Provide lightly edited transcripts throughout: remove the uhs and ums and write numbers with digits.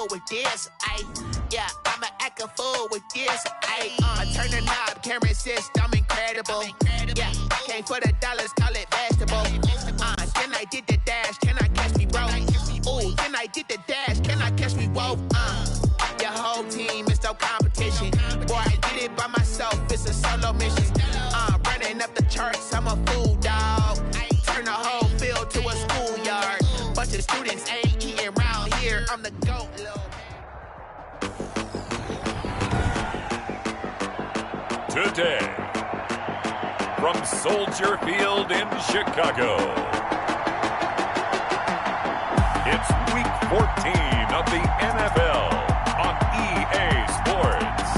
fool with this, yeah, I'ma act a fool with this, I turn the knob, camera assist, I'm incredible, yeah, came for the dollars, call it basketball, then I did the dash, can I catch me, bro, ooh, then I did the dash, can I catch me, whoa, your whole team is no competition, boy, I did it by myself, it's a solo mission, running up the charts, I'm a fool, dog, turn the whole field to a schoolyard, bunch of students ain't eating round here, I'm the GOAT, lil'. Today, from Soldier Field in Chicago, it's Week 14 of the NFL on EA Sports.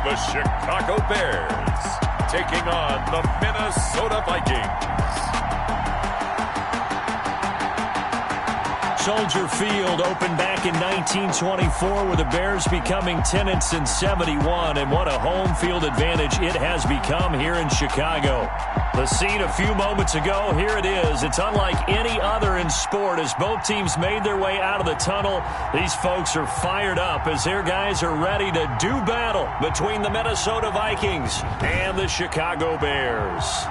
The Chicago Bears taking on the Minnesota Vikings. Soldier Field opened back in 1924 with the Bears becoming tenants in 71, and what a home field advantage it has become here in Chicago. The scene a few moments ago, here it is. It's unlike any other in sport as both teams made their way out of the tunnel. These folks are fired up as their guys are ready to do battle between the Minnesota Vikings and the Chicago Bears.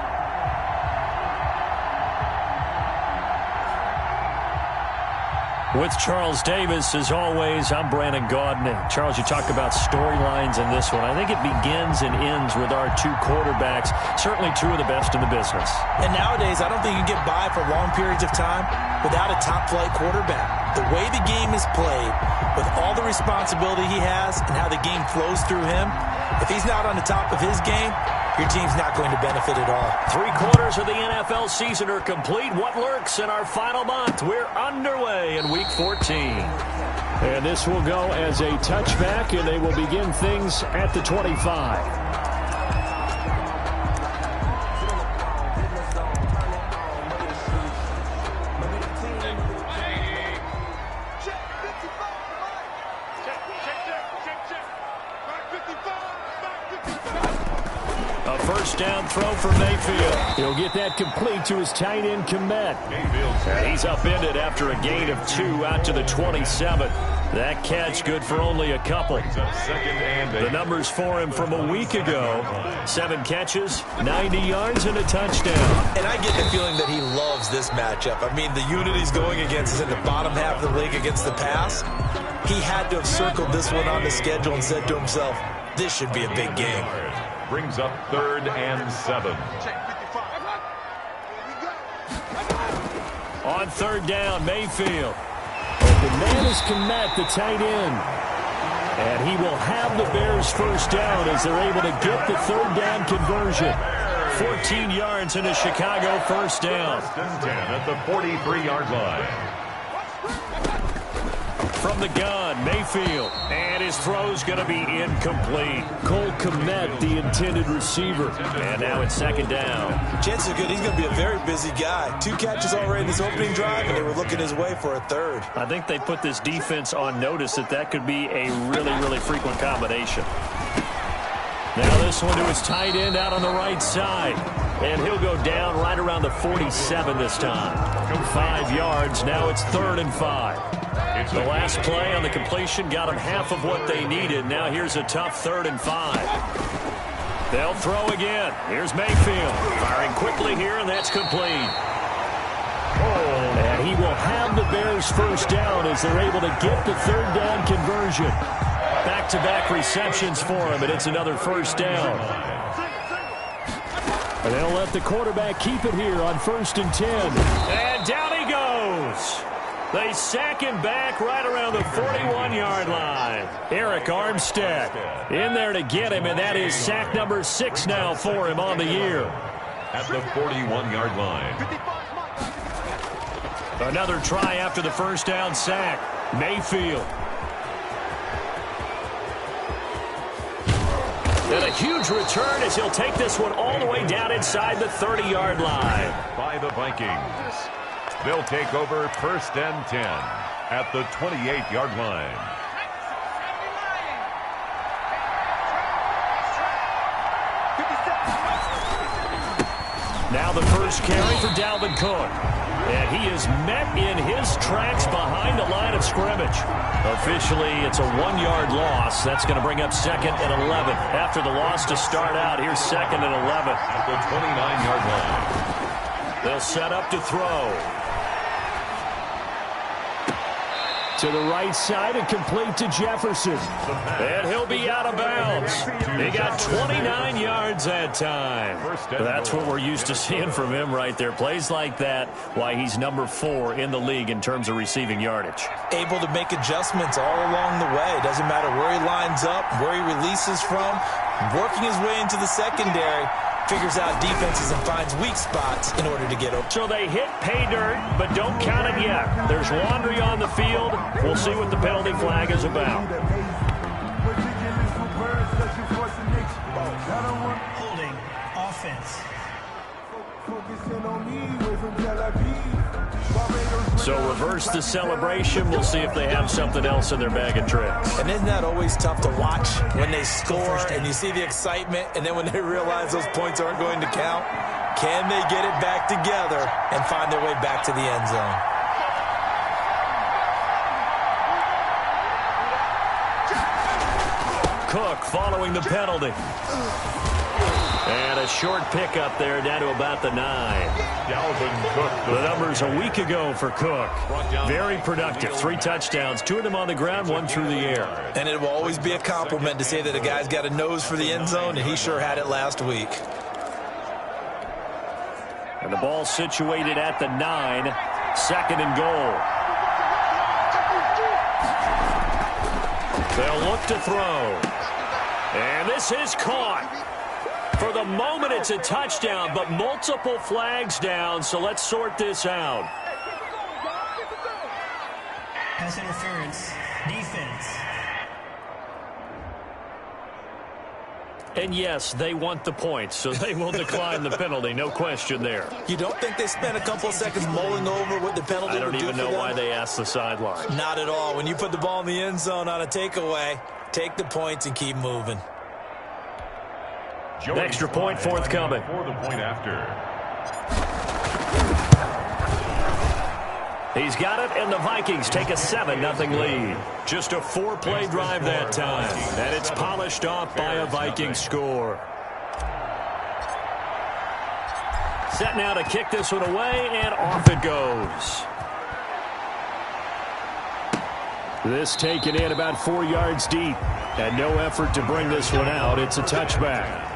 With Charles Davis, as always, I'm Brandon Gaudin. Charles, you talk about storylines in this one. I think it begins and ends with our two quarterbacks, certainly two of the best in the business. And nowadays, I don't think you can get by for long periods of time without a top-flight quarterback. The way the game is played, with all the responsibility he has and how the game flows through him, if he's not on the top of his game, your team's not going to benefit at all. 3/4 of the NFL season are complete. What lurks in our final month? We're underway in Week 14. And this will go as a touchback, and they will begin things at the 25. First down throw for Mayfield. He'll get that complete to his tight end, Komet. And he's upended after a gain of 2 out to the 27. That catch good for only a couple. The numbers for him from a week ago: 7 catches, 90 yards, and a touchdown. And I get the feeling that he loves this matchup. I mean, the unit he's going against is in the bottom half of the league against the pass. He had to have circled this one on the schedule and said to himself, this should be a big game. Brings up 3rd and 7. On 3rd down, Mayfield. Open man is Komet, the tight end. And he will have the Bears first down as they're able to get the 3rd down conversion. 14 yards in a Chicago first down. 10 at the 43-yard line. From the gun, Mayfield. And his throw's going to be incomplete. Cole Komet, the intended receiver. And now it's 2nd down. Chances are good he's going to be a very busy guy. 2 catches already in his opening drive, and they were looking his way for a 3rd. I think they put this defense on notice that could be a really, really frequent combination. Now this one to his tight end out on the right side. And he'll go down right around the 47 this time. 5 yards. Now it's 3rd and 5. The last play on the completion got them half of what they needed. Now here's a tough 3rd and 5. They'll throw again. Here's Mayfield. Firing quickly here, and that's complete. And he will have the Bears first down as they're able to get the 3rd down conversion. Back-to-back receptions for him, and it's another first down. And they'll let the quarterback keep it here on 1st and 10. And down he goes. They sack him back right around the 41-yard line. Eric Armstead in there to get him, and that is sack number 6 now for him on the year. At the 41-yard line. Another try after the first down sack. Mayfield. And a huge return as he'll take this one all the way down inside the 30-yard line. By the Vikings. They'll take over 1st and 10 at the 28-yard line. Now the first carry for Dalvin Cook. And he is met in his tracks behind the line of scrimmage. Officially, it's a 1-yard loss. That's going to bring up 2nd and 11. After the loss to start out, here's 2nd and 11. At the 29-yard line. They'll set up to throw. To the right side and complete to Jefferson. And he'll be out of bounds. He got 29 yards that time. That's what we're used to seeing from him right there. Plays like that, why he's number 4 in the league in terms of receiving yardage. Able to make adjustments all along the way. Doesn't matter where he lines up, where he releases from. Working his way into the secondary. Figures out defenses and finds weak spots in order to get over. So they hit pay dirt, but don't count it yet. There's laundry on the field. We'll see what the penalty flag is about. Holding offense. So reverse the celebration. We'll see if they have something else in their bag of tricks. And isn't that always tough to watch when they score and you see the excitement, and then when they realize those points aren't going to count? Can they get it back together and find their way back to the end zone? Cook following the penalty. And a short pickup there down to about the 9. Dalvin Cook. The numbers a week ago for Cook. Very productive. 3 touchdowns, 2 of them on the ground, 1 through the air. And it will always be a compliment to say that a guy's got a nose for the end zone, and he sure had it last week. And the ball situated at the 9. 2nd and goal. They'll look to throw. And this is caught. For the moment, it's a touchdown, but multiple flags down, so let's sort this out. Pass interference. Defense. And yes, they want the points, so they will decline the penalty, no question there. You don't think they spent a couple of seconds mulling over what the penalty would do for them? I don't even know why they asked the sideline. Not at all. When you put the ball in the end zone on a takeaway, take the points and keep moving. An extra point forthcoming. For the point after. He's got it, and the Vikings take a 7-0 lead. Just a 4-play drive that time, and it's polished off by a Viking score. Set now to kick this one away, and off it goes. This taken in about 4 yards deep, and no effort to bring this one out. It's a touchback.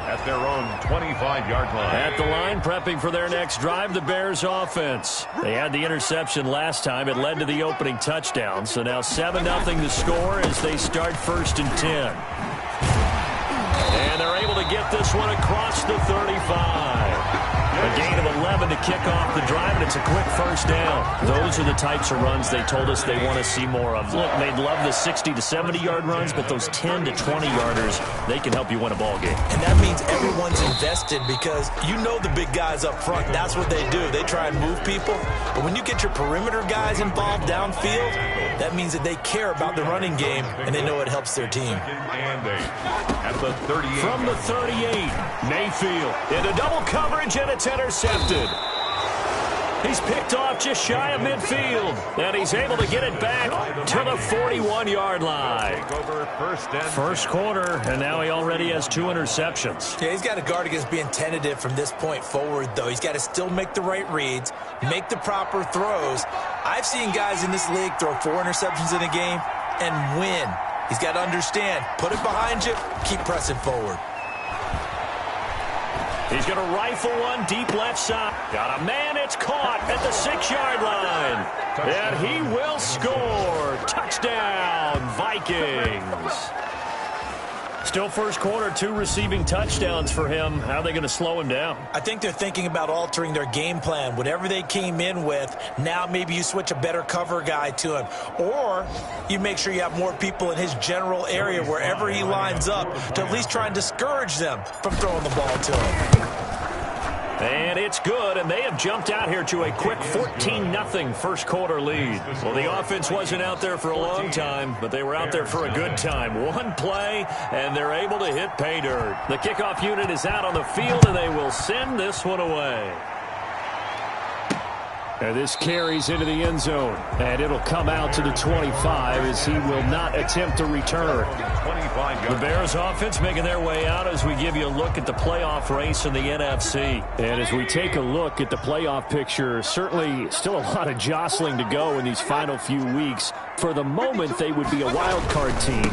At their own 25-yard line. At the line, prepping for their next drive, the Bears offense. They had the interception last time. It led to the opening touchdown. So now 7-0 the score as they start 1st and 10. And they're able to get this one across the 35. A gain of 11 to kick off the drive, and it's a quick first down. Those are the types of runs they told us they want to see more of. Look, they'd love the 60 to 70-yard runs, but those 10 to 20-yarders, they can help you win a ball game. And that means everyone's invested because you know the big guys up front. That's what they do. They try and move people. But when you get your perimeter guys involved downfield, that means that they care about the running game, and they know it helps their team. And at the 38. From the 38, Mayfield into double coverage, and it's intercepted. He's picked off just shy of midfield, and he's able to get it back to the 41-yard line. First quarter, and now he already has 2 interceptions. Yeah, he's got to guard against being tentative from this point forward, though. He's got to still make the right reads, make the proper throws. I've seen guys in this league throw 4 interceptions in a game and win. He's got to understand, put it behind you, keep pressing forward. He's going to rifle one deep left side. Got a man, it's caught at the 6-yard line. And he will score. Touchdown, Vikings. Still first quarter, 2 receiving touchdowns for him. How are they going to slow him down? I think they're thinking about altering their game plan. Whatever they came in with, now maybe you switch a better cover guy to him. Or you make sure you have more people in his general area wherever he lines up to at least try and discourage them from throwing the ball to him. And it's good, and they have jumped out here to a quick 14-0 first quarter lead. Well, the offense wasn't out there for a long time, but they were out there for a good time. One play, and they're able to hit pay dirt. The kickoff unit is out on the field, and they will send this one away. And this carries into the end zone, and it'll come out to the 25 as he will not attempt to return. The Bears offense making their way out as we give you a look at the playoff race in the NFC. And as we take a look at the playoff picture, certainly still a lot of jostling to go in these final few weeks. For the moment, they would be a wild card team,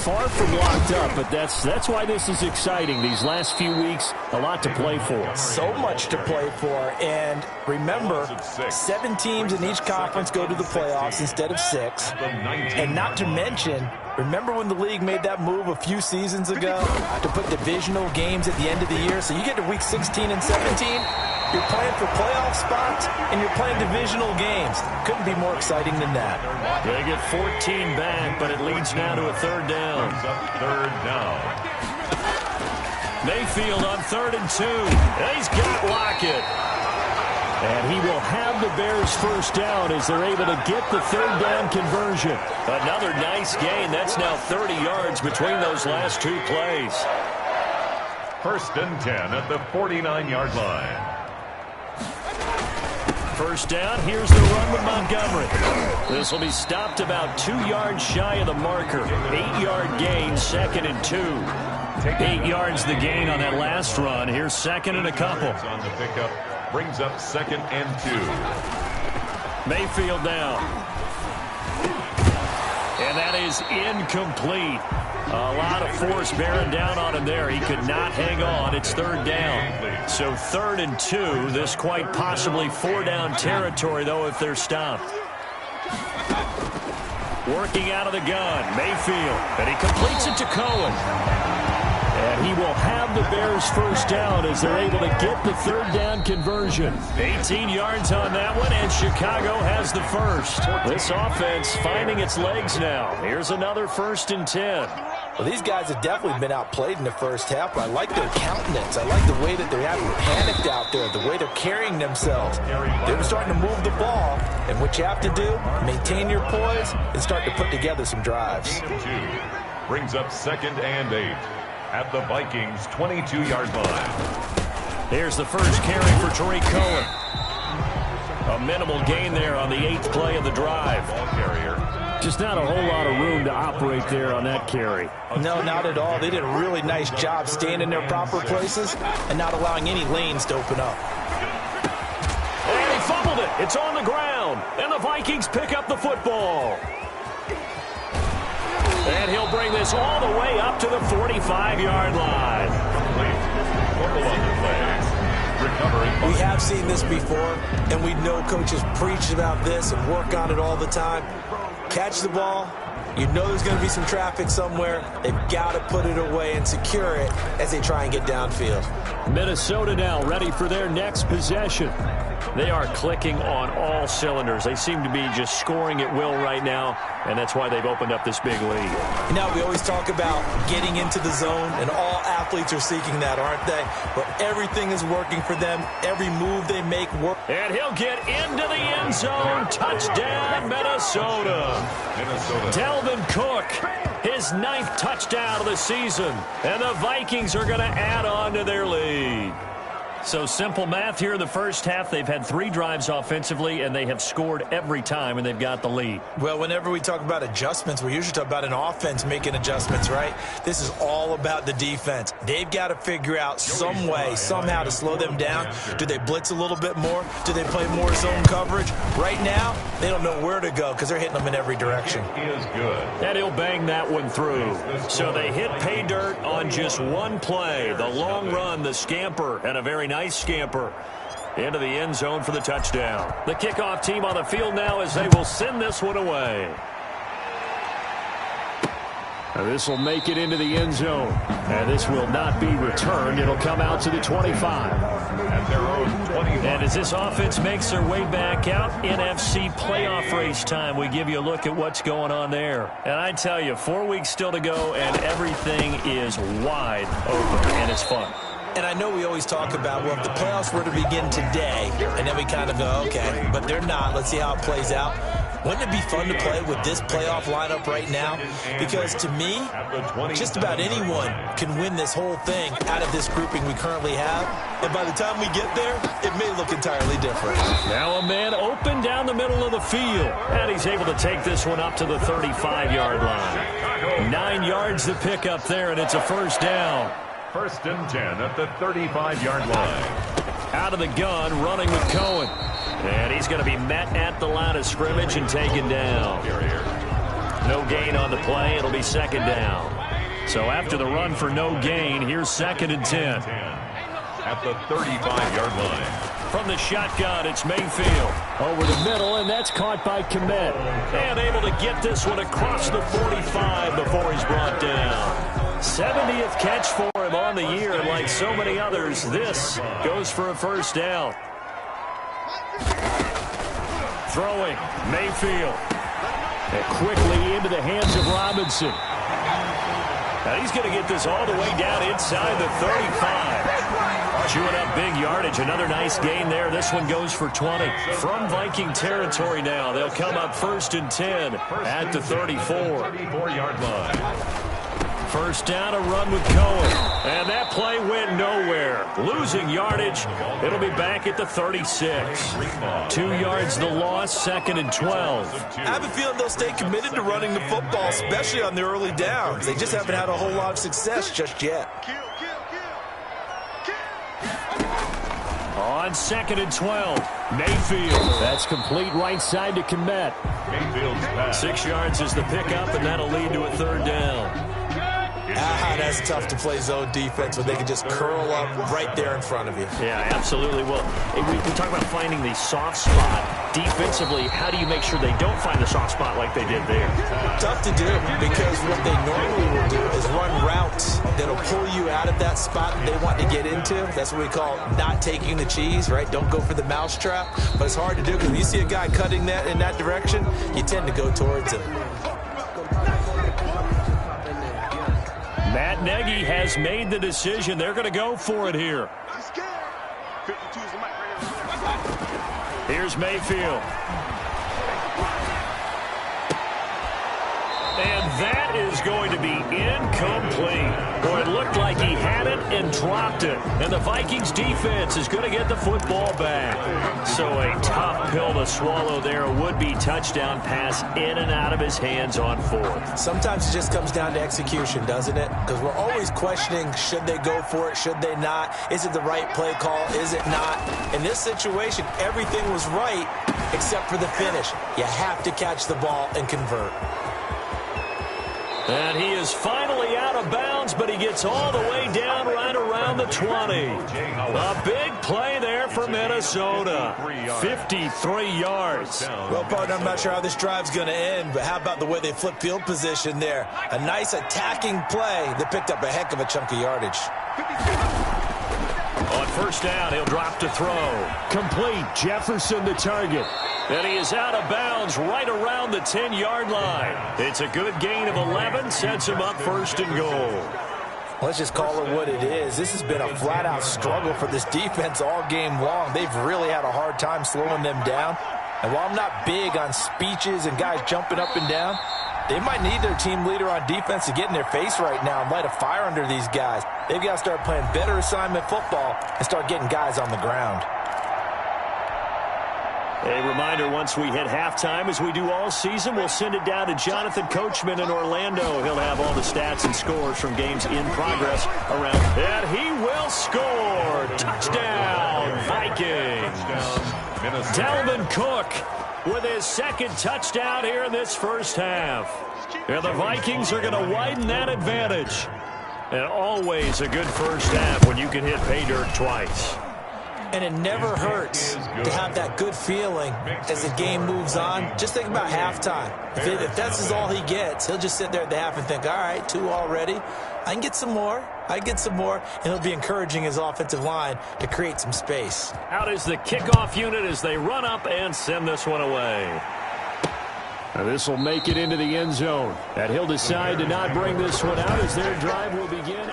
far from locked up, but that's why this is exciting. These last few weeks, a lot to play for. So much to play for, and remember, 7 teams in each conference go to the playoffs instead of 6. And not to mention, remember when the league made that move a few seasons ago to put divisional games at the end of the year? So you get to week 16 and 17, you're playing for playoff spots, and you're playing divisional games. Couldn't be more exciting than that. They get 14 back, but it leads now to a 3rd down. Third down. Mayfield on 3rd and 2. He's got Lockett. And he will have the Bears first down as they're able to get the 3rd down conversion. Another nice gain. That's now 30 yards between those last 2 plays. 1st and 10 at the 49-yard line. First down, here's the run with Montgomery. This will be stopped about 2 yards shy of the marker. 8-yard gain, 2nd and 2. 8 yards the gain on that last run. Here's 2nd and a couple. On the pickup, brings up 2nd and 2. Mayfield down. And that is incomplete. A lot of force bearing down on him there. He could not hang on. It's 3rd down. So 3rd and 2. This quite possibly 4-down territory, though, if they're stopped. Working out of the gun, Mayfield. And he completes it to Cohen. And he will have the Bears first down as they're able to get the 3rd down conversion. 18 yards on that one, and Chicago has the first. This offense finding its legs now. Here's another 1st and 10. Well, these guys have definitely been outplayed in the first half, but I like their countenance. I like the way that they're having panicked out there, the way they're carrying themselves. They're starting to move the ball, and what you have to do, maintain your poise and start to put together some drives. 2 brings up 2nd and 8 at the Vikings' 22-yard line. Here's the first carry for Tariq Cohen. A minimal gain there on the 8th play of the drive. Ball carrier. Just not a whole lot of room to operate there on that carry. No, not at all. They did a really nice job staying in their proper places and not allowing any lanes to open up. And he fumbled it. It's on the ground. And the Vikings pick up the football. And he'll bring this all the way up to the 45-yard line. We have seen this before, and we know coaches preach about this and work on it all the time. Catch the ball. You know there's going to be some traffic somewhere. They've got to put it away and secure it as they try and get downfield. Minnesota now ready for their next possession. They are clicking on all cylinders. They seem to be just scoring at will right now, and that's why they've opened up this big lead. You know, we always talk about getting into the zone, and all athletes are seeking that, aren't they? But everything is working for them. Every move they make works. And he'll get into the end zone. Touchdown, Minnesota. Dalvin Cook, his 9th touchdown of the season. And the Vikings are going to add on to their lead. So simple math here in the first half. They've had 3 drives offensively, and they have scored every time, and they've got the lead. Well, whenever we talk about adjustments, we usually talk about an offense making adjustments, right? This is all about the defense. They've got to figure out some way, somehow to slow them down. Do they blitz a little bit more? Do they play more zone coverage? Right now, they don't know where to go because they're hitting them in every direction. He is good. And he'll bang that one through. So they hit pay dirt on just one play. The long run, the scamper, and a very nice scamper into the end zone for the touchdown. The kickoff team on the field now as they will send this one away. This will make it into the end zone. And this will not be returned. It'll come out to the 25. At their own 25. And as this offense makes their way back out, NFC playoff race time, we give you a look at what's going on there. And I tell you, 4 weeks still to go, and everything is wide open, and it's fun. And I know we always talk about, well, if the playoffs were to begin today, and then we kind of go, okay, but they're not. Let's see how it plays out. Wouldn't it be fun to play with this playoff lineup right now? Because to me, just about anyone can win this whole thing out of this grouping we currently have. And by the time we get there, it may look entirely different. Now a man open down the middle of the field. And he's able to take this one up to the 35-yard line. 9 yards to pick up there, and it's a first down. First and 10 at the 35-yard line. Out of the gun, running with Cohen. And he's going to be met at the line of scrimmage and taken down. No gain on the play. It'll be second down. So after the run for no gain, here's second and 10. At the 35-yard line. From the shotgun, it's Mayfield. Over the middle, and that's caught by Komet. And able to get this one across the 45 before he's brought down. 70th catch for him on the year, and like so many others, this goes for a first down. Throwing, Mayfield. And quickly into the hands of Robinson. Now he's going to get this all the way down inside the 35. Chewing up big yardage. Another nice gain there. This one goes for 20. From Viking territory now, they'll come up first and 10 at the 34. 34-yard line. First down, a run with Cohen. And that play went nowhere. Losing yardage. It'll be back at the 36. 2 yards the loss, second and 12. I have a feeling they'll stay committed to running the football, especially on their early downs. They just haven't had a whole lot of success just yet. On second and 12, Mayfield. That's complete right side to Komet. 6 yards is the pickup, and that'll lead to a third down. That's tough to play zone defense when they can just curl up right there in front of you. Yeah, absolutely. Well, we talk about finding the soft spot. Defensively, how do you make sure they don't find the soft spot like they did there? Tough to do, because what they normally will do is run routes that'll pull you out of that spot that they want to get into. That's what we call not taking the cheese, right? Don't go for the mousetrap. But it's hard to do, because when you see a guy cutting that in that direction, you tend to go towards him. Matt Nagy has made the decision. They're going to go for it here. Here's Mayfield. And that is going to be incomplete. Boy, it looked like he had it and dropped it. And the Vikings defense is going to get the football back. So a tough pill to swallow there. A would-be touchdown pass in and out of his hands on fourth. Sometimes it just comes down to execution, doesn't it? Because we're always questioning, should they go for it, should they not? Is it the right play call, is it not? In this situation, everything was right except for the finish. You have to catch the ball and convert. And he is finally out of bounds, but he gets all the way down right around the 20. A big play there for Minnesota. 53 yards. Well, partner, I'm not sure how this drive's going to end, but how about the way they flip field position there? A nice attacking play that picked up a heck of a chunk of yardage. On first down, he'll drop to throw. Complete. Jefferson the target. And he is out of bounds right around the 10-yard line. It's a good gain of 11, sets him up first and goal. Let's just call it what it is. This has been a flat-out struggle for this defense all game long. They've really had a hard time slowing them down. And while I'm not big on speeches and guys jumping up and down, they might need their team leader on defense to get in their face right now and light a fire under these guys. They've got to start playing better assignment football and start getting guys on the ground. A reminder, once we hit halftime, as we do all season, we'll send it down to Jonathan Coachman in Orlando. He'll have all the stats and scores from games in progress around. And he will score. Touchdown, Vikings. Dalvin Cook with his second touchdown here in this first half. And the Vikings are going to widen that advantage. And always a good first half when you can hit pay dirt twice. And it never hurts to have that good feeling as the game moves on. Just think about halftime. If that's all he gets, he'll just sit there at the half and think, all right, 2 already. I can get some more. And he'll be encouraging his offensive line to create some space. Out is the kickoff unit as they run up and send this one away. This will make it into the end zone. And he'll decide to not bring this one out as their drive will begin.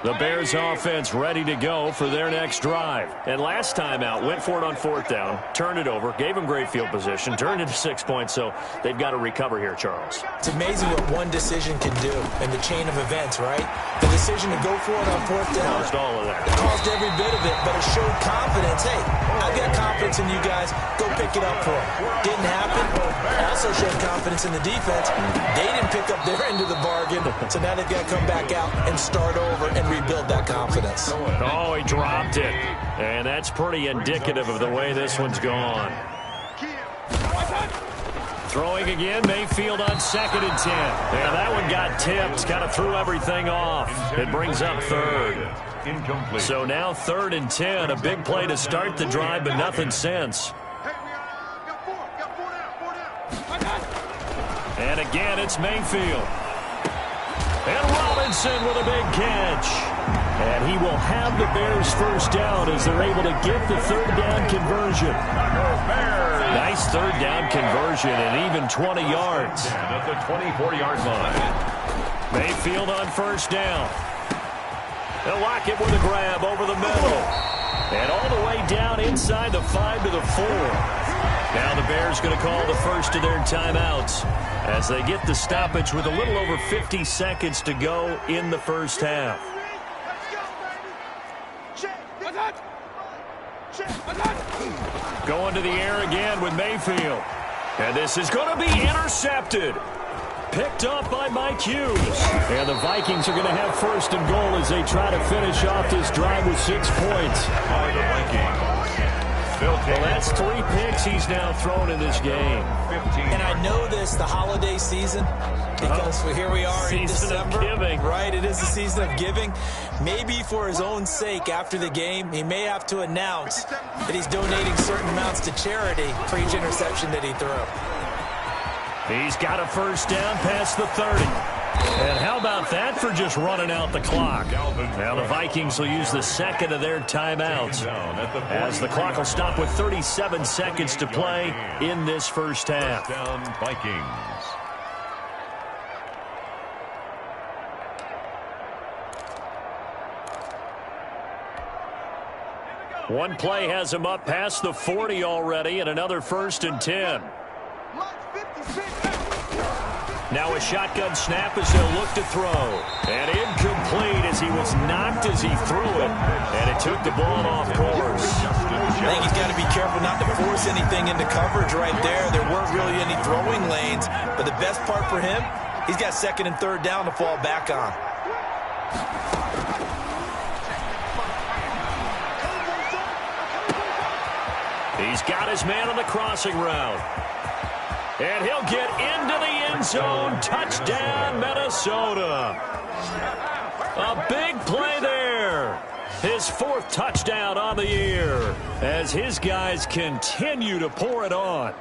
The Bears offense ready to go for their next drive. And last time out, went for it on 4th down, turned it over, gave them great field position, turned it to 6 points, so they've got to recover here, Charles. It's amazing what one decision can do in the chain of events, right? The decision to go for it on 4th down. Caused all of that. It caused every bit of it, but it showed confidence. Hey, I've got confidence in you guys. Go pick it up for them. Didn't happen. Also showed confidence in the defense. They didn't pick up their end of the bargain, so now they've got to come back out and start over and rebuild that confidence. Oh, he dropped it. And that's pretty indicative of the way this one's gone. Throwing again, Mayfield on 2nd and 10. And that one got tipped, kind of threw everything off. It brings up 3rd. Incomplete. So now 3rd and 10, a big play to start the drive, but nothing since. And again, it's Mayfield. And Robinson with a big catch. And he will have the Bears first down as they're able to get the 3rd down conversion. Nice 3rd down conversion and even 20 yards. At the 24-yard line. Mayfield on 1st down. They'll lock it with a grab over the middle. And all the way down inside the 5 to the 4. Now the Bears going to call the first of their timeouts as they get the stoppage with a little over 50 seconds to go in the first half. Going to the air again with Mayfield. And this is going to be intercepted. Picked up by Mike Hughes. And the Vikings are going to have 1st and goal as they try to finish off this drive with 6 points. The Vikings. Well, that's 3 picks he's now thrown in this game. And I know this, the holiday season, because here we are in December. Season of giving. Right, it is the season of giving. Maybe for his own sake after the game, he may have to announce that he's donating certain amounts to charity for each interception that he threw. He's got a 1st down past the 30. And how about that for just running out the clock? Now the Vikings will use the 2nd of their timeouts as the clock will stop with 37 seconds to play in this first half. Down Vikings. One play has him up past the 40 already and another 1st and 10. Now a shotgun snap as they'll look to throw. And incomplete as he was knocked as he threw it. And it took the ball off course. I think he's got to be careful not to force anything into coverage right there. There weren't really any throwing lanes. But the best part for him, he's got 2nd and 3rd down to fall back on. He's got his man on the crossing route. And he'll get into the end zone. Touchdown, Minnesota. A big play there. His 4th touchdown on the year as his guys continue to pour it on.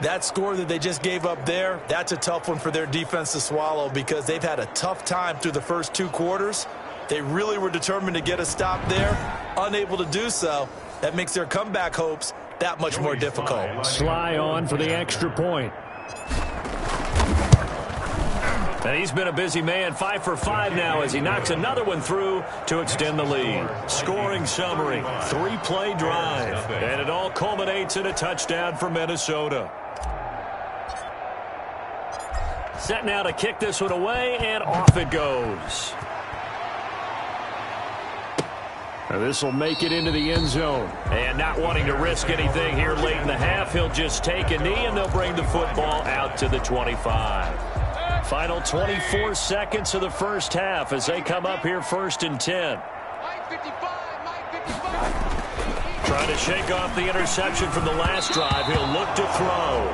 That score that they just gave up there, that's a tough one for their defense to swallow because they've had a tough time through the first 2 quarters. They really were determined to get a stop there. Unable to do so. That makes their comeback hopes that much more difficult. Sly on for the extra point. And he's been a busy man, 5 for 5 now as he knocks another one through to extend the lead. Scoring summary, 3-play drive. And it all culminates in a touchdown for Minnesota. Set now to kick this one away, and off it goes. This will make it into the end zone. And not wanting to risk anything here late in the half, he'll just take a knee, and they'll bring the football out to the 25. Final 24 seconds of the first half as they come up here 1st and 10. Trying to shake off the interception from the last drive. He'll look to throw.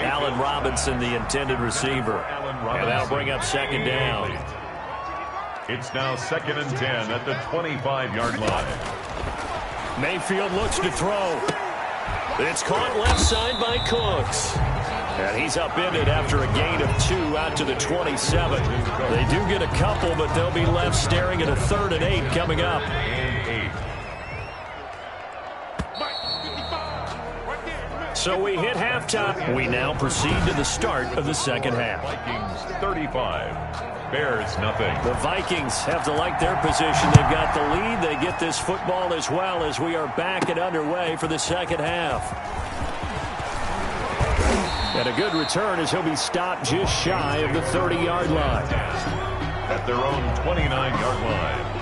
Allen Robinson, the intended receiver. And that'll bring up 2nd down. It's now 2nd and 10 at the 25-yard line. Mayfield looks to throw. It's caught left side by Cooks. And he's upended after a gain of 2 out to the 27. They do get a couple, but they'll be left staring at a 3rd and 8 coming up. So we hit halftime. We now proceed to the start of the second half. Vikings 35, Bears nothing. The Vikings have to like their position. They've got the lead. They get this football as well as we are back and underway for the second half. And a good return as he'll be stopped just shy of the 30-yard line. At their own 29-yard line.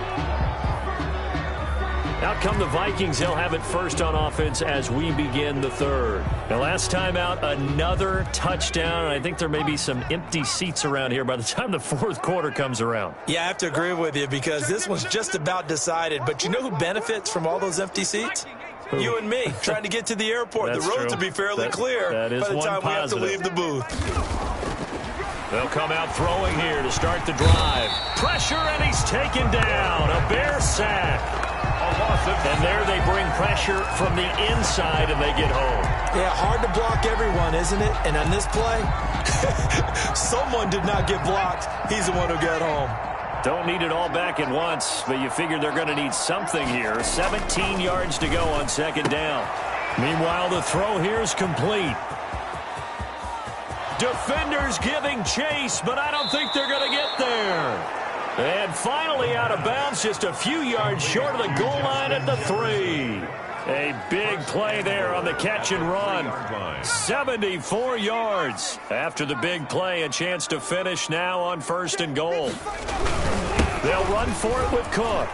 Out come the Vikings. They'll have it first on offense as we begin the third. Now, last time out, another touchdown. I think there may be some empty seats around here by the time the fourth quarter comes around. Yeah, I have to agree with you because this one's just about decided. But you know who benefits from all those empty seats? Who? You and me, trying to get to the airport. That's the roads true. will be fairly clear that is by the time we have to leave the booth. They'll come out throwing here to start the drive. Pressure, and he's taken down. A Bear sack. And there they bring pressure from the inside, and they get home. Yeah, hard to block everyone, isn't it? And on this play, someone did not get blocked. He's the one who got home. Don't need it all back at once, but you figure they're going to need something here. 17 yards to go on second down. Meanwhile, the throw here is complete. Defenders giving chase, but I don't think they're going to get there. And finally out of bounds, just a few yards short of the goal line at the 3. A big play there on the catch and run. 74 yards. After the big play, a chance to finish now on 1st and goal. They'll run for it with Cook.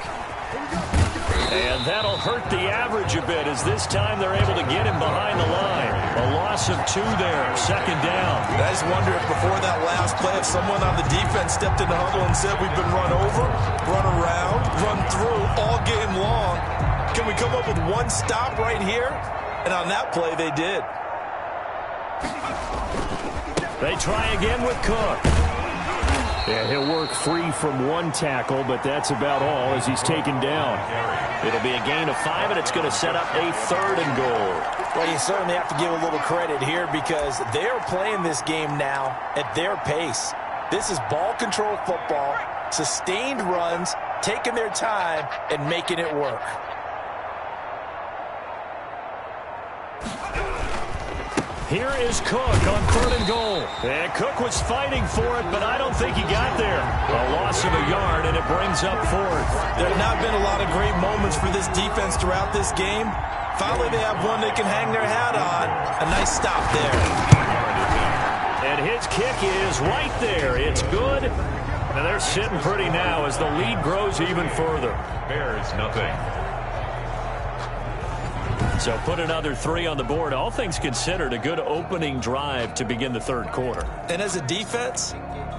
And that'll hurt the average a bit as this time they're able to get him behind the line. A loss of 2 there, second down. I just wonder if before that last play, if someone on the defense stepped in the huddle and said, we've been run over, run around, run through all game long. Can we come up with one stop right here? And on that play, they did. They try again with Cook. Yeah, he'll work free from one tackle, but that's about all as he's taken down. It'll be a gain of 5, and it's going to set up a 3rd and goal. Well, you certainly have to give a little credit here because they're playing this game now at their pace. This is ball control football, sustained runs, taking their time, and making it work. Here is Cook on 3rd and goal. And Cook was fighting for it, but I don't think he got there. A loss of a yard, and it brings up 4th. There have not been a lot of great moments for this defense throughout this game. Finally, they have one they can hang their hat on. A nice stop there. And his kick is right there. It's good. And they're sitting pretty now as the lead grows even further. Bears nothing. So put another 3 on the board. All things considered, a good opening drive to begin the 3rd quarter. And as a defense,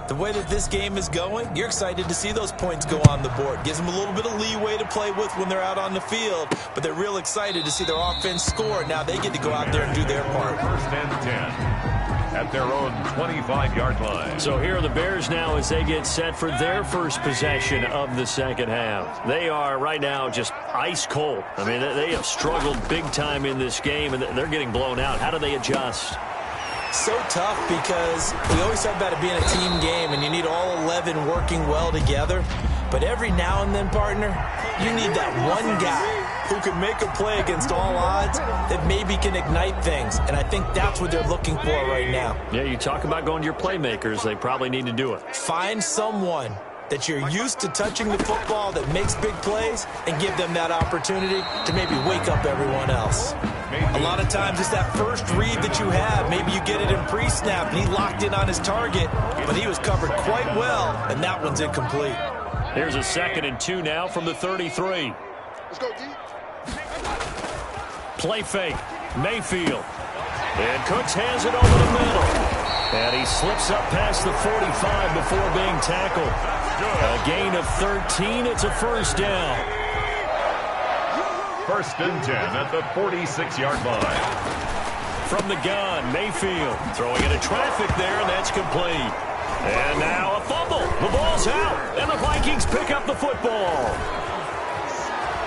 the way that this game is going, you're excited to see those points go on the board. Gives them a little bit of leeway to play with when they're out on the field, but they're real excited to see their offense score. Now they get to go out there and do their part. 1st and 10 at their own 25-yard line. So here are the Bears now as they get set for their first possession of the second half. They are right now just ice cold. I mean, they have struggled big time in this game, and they're getting blown out. How do they adjust? So tough because we always talk about it being a team game, and you need all 11 working well together. But every now and then, partner, you need that one guy who can make a play against all odds that maybe can ignite things. And I think that's what they're looking for right now. Yeah, you talk about going to your playmakers. They probably need to do it. Find someone that you're used to touching the football that makes big plays and give them that opportunity to maybe wake up everyone else. A lot of times it's that first read that you have. Maybe you get it in pre-snap and he locked in on his target, but he was covered quite well, and that one's incomplete. Here's a 2nd and 2 now from the 33. Let's go deep. Play fake. Mayfield. And Cooks hands it over the middle. And he slips up past the 45 before being tackled. A gain of 13. It's a 1st down. 1st and 10 at the 46-yard line. From the gun, Mayfield throwing into traffic there, and that's complete. And now a fumble. The ball's out, and the Vikings pick up the football.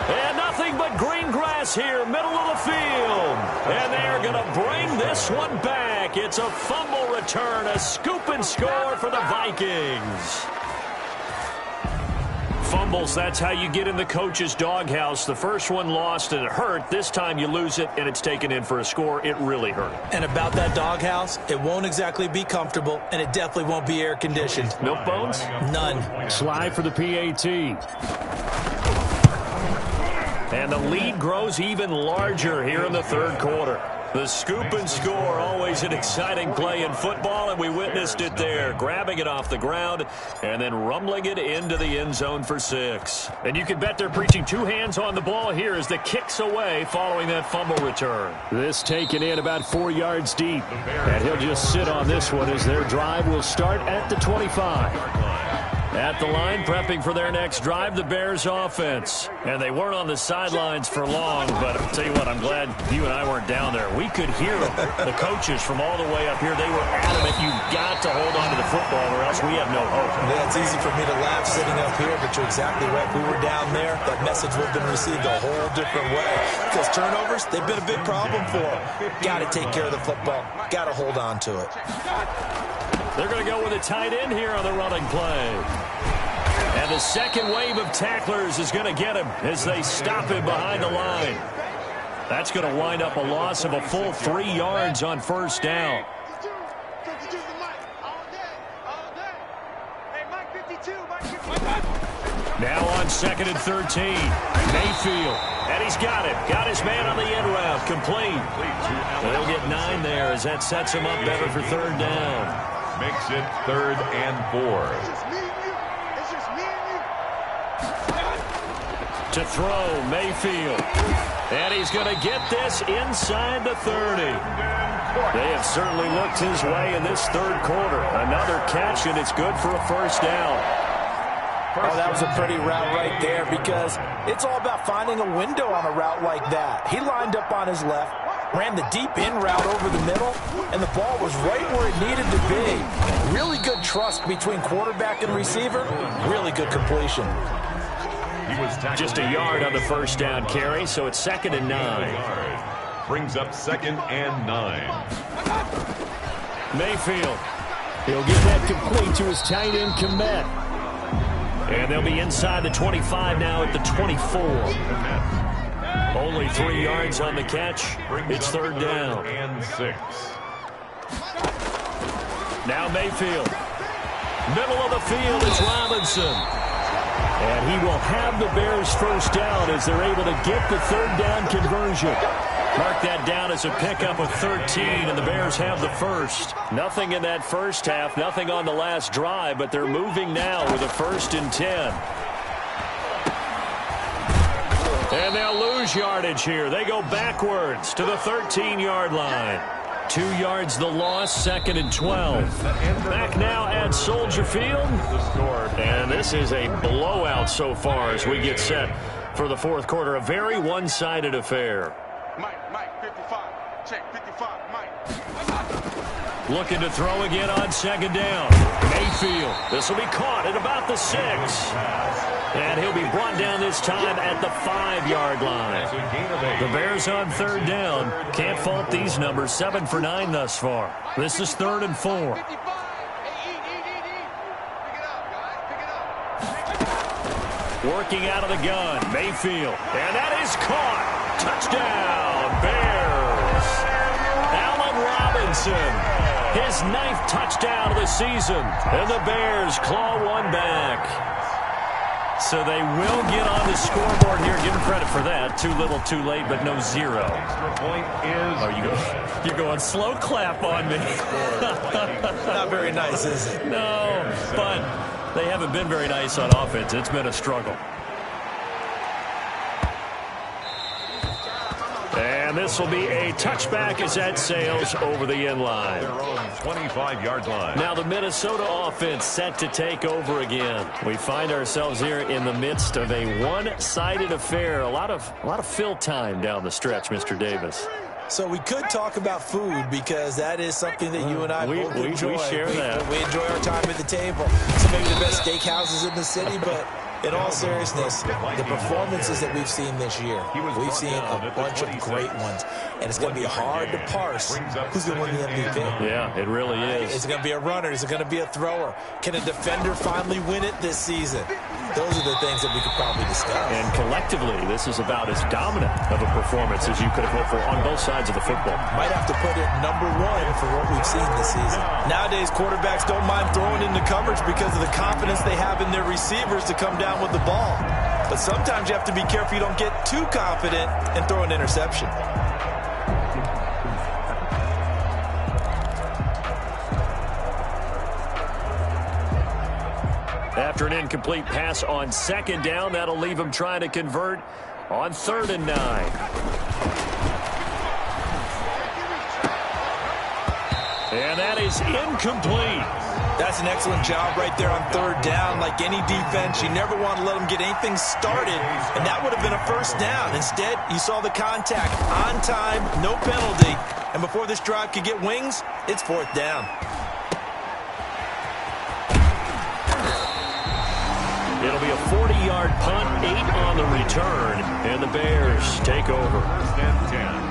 And nothing but green grass pass here, middle of the field. And they're going to bring this one back. It's a fumble return, a scoop and score for the Vikings. Fumbles, that's how you get in the coach's doghouse. The first one lost and it hurt. This time you lose it and it's taken in for a score. It really hurt. And about that doghouse, it won't exactly be comfortable, and it definitely won't be air-conditioned. Milk bones? None. Slide for the PAT. And the lead grows even larger here in the third quarter. The scoop and score, always an exciting play in football, and we witnessed it there, grabbing it off the ground and then rumbling it into the end zone for 6. And you can bet they're preaching 2 hands on the ball here as the kick's away following that fumble return. This taken in about 4 yards deep, and he'll just sit on this one as their drive will start at the 25. At the line, prepping for their next drive, the Bears offense. And they weren't on the sidelines for long, but I'll tell you what, I'm glad you and I weren't down there. We could hear the coaches from all the way up here. They were adamant, you've got to hold on to the football or else we have no hope. Yeah, it's easy for me to laugh sitting up here, but you're exactly right. If we were down there, that message would have been received a whole different way. Because turnovers, they've been a big problem for them. Got to take care of the football. Got to hold on to it. They're going to go with a tight end here on the running play. And the second wave of tacklers is going to get him as they stop him behind the line. That's going to wind up a loss of a full 3 yards on first down. Now on 2nd and 13. Mayfield. And he's got it. Got his man on the end route. Complete. They'll get 9 there as that sets him up better for third down. Makes it 3rd and 4. To throw, Mayfield. And he's going to get this inside the 30. They have certainly looked his way in this third quarter. Another catch, and it's good for a first down. Oh, that was a pretty route right there because it's all about finding a window on a route like that. He lined up on his left, ran the deep in route over the middle, and the ball was right where it needed to be. Really good trust between quarterback and receiver. Really good completion. Just a yard on the first down carry, so it's 2nd and 9. Brings up 2nd and 9. Mayfield. He'll get that complete to his tight end, Komet. And they'll be inside the 25 now at the 24. Only 3 yards on the catch. It's third down. And 6. Now Mayfield. Middle of the field is Robinson. And he will have the Bears first down as they're able to get the third down conversion. Mark that down as a pickup of 13, and the Bears have the first. Nothing in that first half, nothing on the last drive, but they're moving now with a 1st and 10. And they'll lose yardage here. They go backwards to the 13-yard line. 2 yards the loss, 2nd and 12. Back now at Soldier Field. And this is a blowout so far as we get set for the fourth quarter. A very one-sided affair. Mike, 55. Check, 55, Mike. Looking to throw again on 2nd down. Mayfield. This will be caught at about the 6. And he'll be brought down this time at the 5-yard line. The Bears on third down. Can't fault these numbers. 7 for 9 thus far. This is 3rd and 4. Working out of the gun. Mayfield. And that is caught. Touchdown, Bears. Allen Robinson. His 9th touchdown of the season. And the Bears claw one back. So they will get on the scoreboard here. Give them credit for that. Too little, too late, but no 0. Extra point is. Oh, you're going slow clap on me. Not very nice, is it? No, but they haven't been very nice on offense. It's been a struggle. And this will be a touchback as that sails over the end line. Their own 25-yard line. Now the Minnesota offense set to take over again. We find ourselves here in the midst of a one-sided affair. A lot of fill time down the stretch, Mr. Davis. So we could talk about food because that is something that you and I both enjoy. We share that. We enjoy our time at the table. So maybe the best steakhouses in the city, but In all seriousness, the performances that we've seen this year, we've seen a bunch of great ones. And it's going to be hard to parse who's going to win the MVP. Yeah, it really is. Is it going to be a runner? Is it going to be a thrower? Can a defender finally win it this season? Those are the things that we could probably discuss. And collectively, this is about as dominant of a performance as you could have hoped for on both sides of the football. Might have to put it #1 for what we've seen this season. Nowadays, quarterbacks don't mind throwing into coverage because of the confidence they have in their receivers to come down with the ball. But sometimes you have to be careful you don't get too confident and throw an interception. After an incomplete pass on 2nd down, that'll leave him trying to convert on 3rd and 9. And that is incomplete. That's an excellent job right there on 3rd down. Like any defense, you never want to let them get anything started, and that would have been a 1st down. Instead, you saw the contact on time, no penalty, and before this drive could get wings, it's 4th down. It'll be a 40-yard punt, 8 on the return, and the Bears take over. 1st and 10.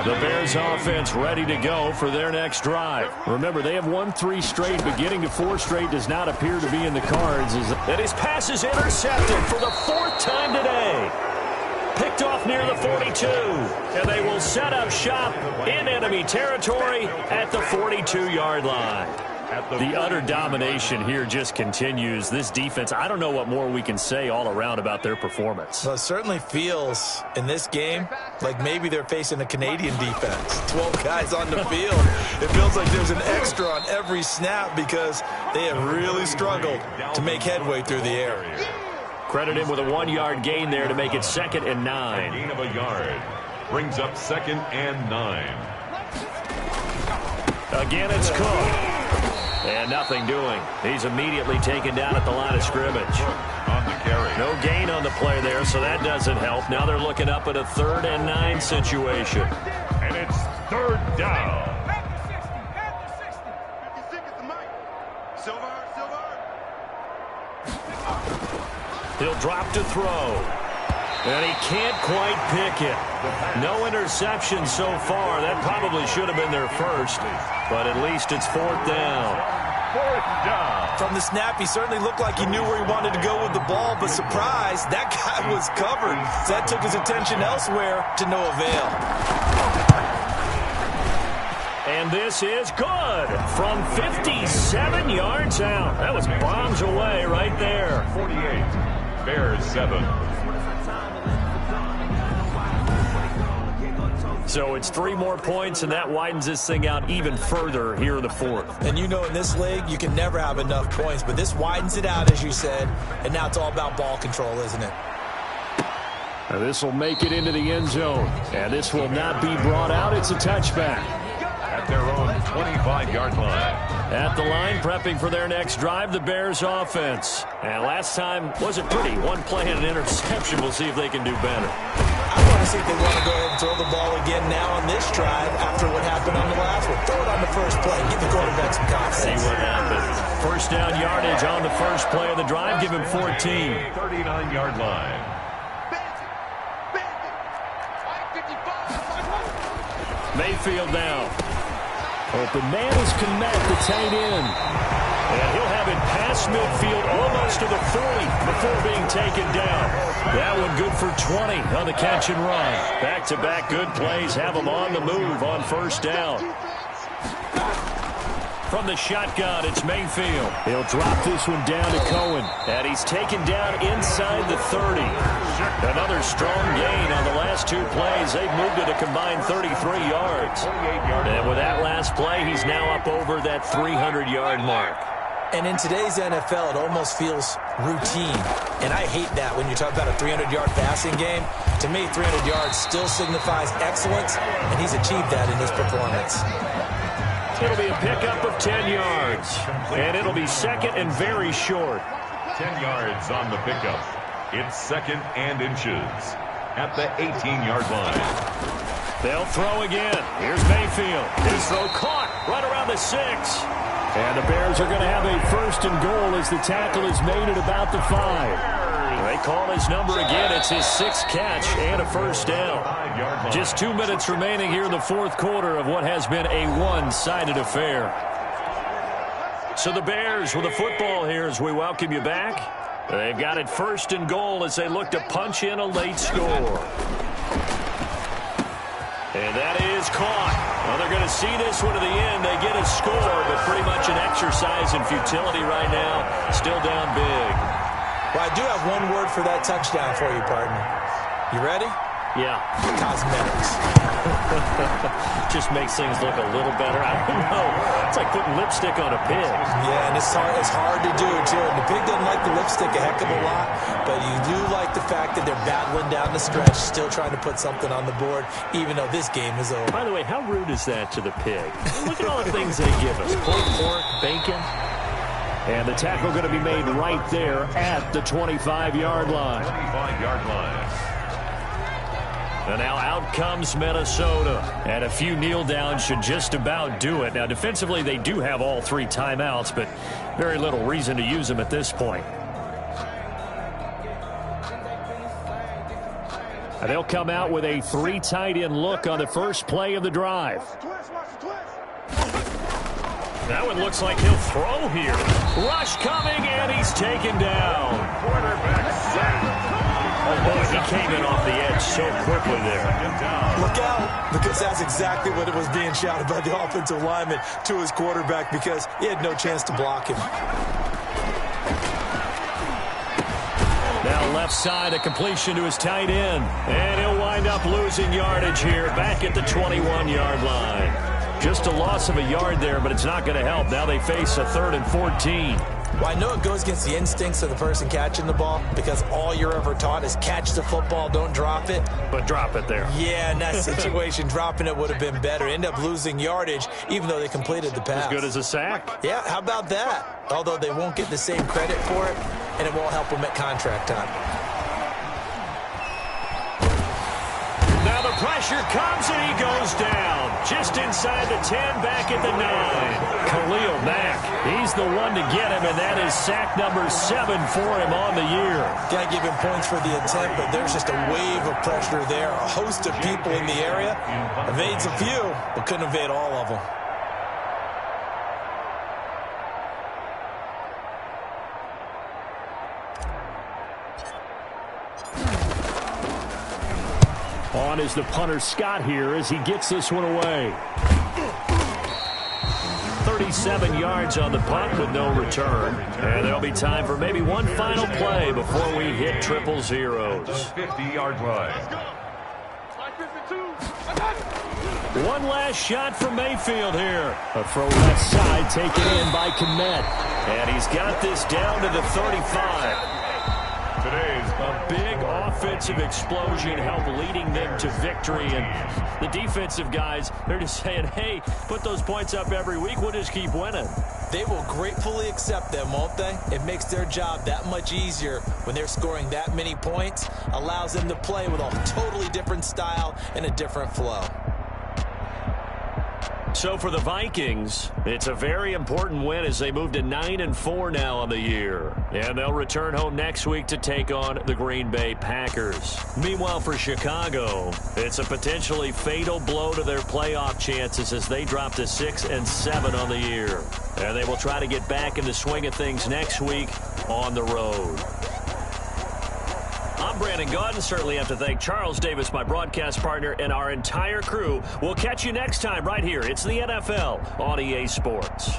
The Bears offense ready to go for their next drive. Remember, they have won 3 straight, but getting to 4 straight does not appear to be in the cards. And his pass is intercepted for the 4th time today. Picked off near the 42, and they will set up shop in enemy territory at the 42-yard line. The utter domination here just continues. This defense, I don't know what more we can say all around about their performance. Well, it certainly feels in this game like maybe they're facing a Canadian defense. 12 guys on the field. It feels like there's an extra on every snap because they have really struggled to make headway through the air. Credit him with a 1-yard gain there to make it 2nd and 9. A gain of a yard brings up 2nd and 9. Again, it's Cook. And nothing doing. He's immediately taken down at the line of scrimmage. On the carry. No gain on the play there, so that doesn't help. Now they're looking up at a 3rd and 9 situation. And it's 3rd down. Back to 60. Back to 60. 56 is the mic. Silver. He'll drop to throw. And he can't quite pick it. No interception so far. That probably should have been their first. But at least it's 4th down. 4th down. From the snap, he certainly looked like he knew where he wanted to go with the ball, but surprise, that guy was covered. So that took his attention elsewhere to no avail. And this is good from 57 yards out. That was bombs away right there. 48. Bears 7. So it's 3 more points, and that widens this thing out even further here in the 4th. And you know in this league, you can never have enough points, but this widens it out, as you said, and now it's all about ball control, isn't it? Now this will make it into the end zone, and this will not be brought out. It's a touchback. At their own 25-yard line. At the line, prepping for their next drive, the Bears offense. And last time wasn't pretty. 1 play and an interception. We'll see if they can do better. I want to see if they want to go ahead and throw the ball again now on this drive after what happened on the last one. Throw it on the first play. Get the quarterback some confidence. See what happens. 1st down yardage on the first play of the drive. Give him 14. 39-yard line. Mayfield now. Open man is Kmet, the tight end. And he'll have it past midfield almost to the 40 before being taken down. That one good for 20 on the catch and run. Back-to-back good plays have him on the move on 1st down. From the shotgun, it's Mayfield. He'll drop this one down to Cohen. And he's taken down inside the 30. Another strong gain on the last 2 plays. They've moved it a combined 33 yards. And with that last play, he's now up over that 300-yard mark. And in today's NFL, it almost feels routine. And I hate that when you talk about a 300-yard passing game. To me, 300 yards still signifies excellence, and he's achieved that in his performance. It'll be a pickup of 10 yards. And it'll be 2nd and very short. 10 yards on the pickup. It's 2nd and inches at the 18-yard line. They'll throw again. Here's Mayfield. His throw caught right around the 6. And the Bears are going to have a 1st and goal as the tackle is made at about the 5. They call his number again. It's his 6th catch and a first down. Just 2 minutes remaining here in the fourth quarter of what has been a one-sided affair. So the Bears with the football here as we welcome you back. They've got it 1st and goal as they look to punch in a late score. And that is caught. Well, they're going to see this one to the end. They get a score, but pretty much an exercise in futility right now. Still down big. Well, I do have one word for that touchdown for you, partner. You ready? Yeah. Cosmetics. Just makes things look a little better. I don't know. It's like putting lipstick on a pig. Yeah, and it's hard to do, too. And the pig doesn't like the lipstick a heck of a lot, but you do like the fact that they're battling down the stretch, still trying to put something on the board, even though this game is over. By the way, how rude is that to the pig? Look at all the things they give us. Pulled pork, bacon. And the tackle going to be made right there at the 25-yard line. 25-yard line. And now out comes Minnesota. And a few kneel downs should just about do it. Now, defensively, they do have all 3 timeouts, but very little reason to use them at this point. And they'll come out with a 3 tight end look on the first play of the drive. That one looks like he'll throw here. Rush coming, and he's taken down. Quarterback sack. Oh, boy, he came in off the edge so quickly there. Look out, because that's exactly what it was being shouted by the offensive lineman to his quarterback, because he had no chance to block him. Now left side, a completion to his tight end. And he'll wind up losing yardage here back at the 21-yard line. Just a loss of a yard there, but it's not going to help. Now they face a 3rd and 14. Well, I know it goes against the instincts of the person catching the ball because all you're ever taught is catch the football, don't drop it. But drop it there. Yeah, in that situation, dropping it would have been better. End up losing yardage, even though they completed the pass. As good as a sack. Yeah, how about that? Although they won't get the same credit for it, and it won't help them at contract time. Now the pressure comes, and he goes down. Just inside the 10, back at the 9. Khalil Mack, he's the one to get him, and that is sack number 7 for him on the year. Got to give him points for the attempt, but there's just a wave of pressure there. A host of people in the area. Evades a few, but couldn't evade all of them. On is the punter Scott here as he gets this one away. 37 yards on the punt with no return. And there'll be time for maybe one final play before we hit triple zeros. 50-yard line. One last shot from Mayfield here. A throw left side taken in by Kmet. And he's got this down to the 35. Today's A big offensive explosion helped leading them to victory. And the defensive guys, they're just saying, hey, put those points up every week. We'll just keep winning. They will gratefully accept them, won't they? It makes their job that much easier when they're scoring that many points. Allows them to play with a totally different style and a different flow. So for the Vikings, it's a very important win as they move to 9-4 now on the year. And they'll return home next week to take on the Green Bay Packers. Meanwhile, for Chicago, it's a potentially fatal blow to their playoff chances as they drop to 6-7 on the year. And they will try to get back in the swing of things next week on the road. I'm Brandon Gaudin. Certainly have to thank Charles Davis, my broadcast partner, and our entire crew. We'll catch you next time right here. It's the NFL on EA Sports.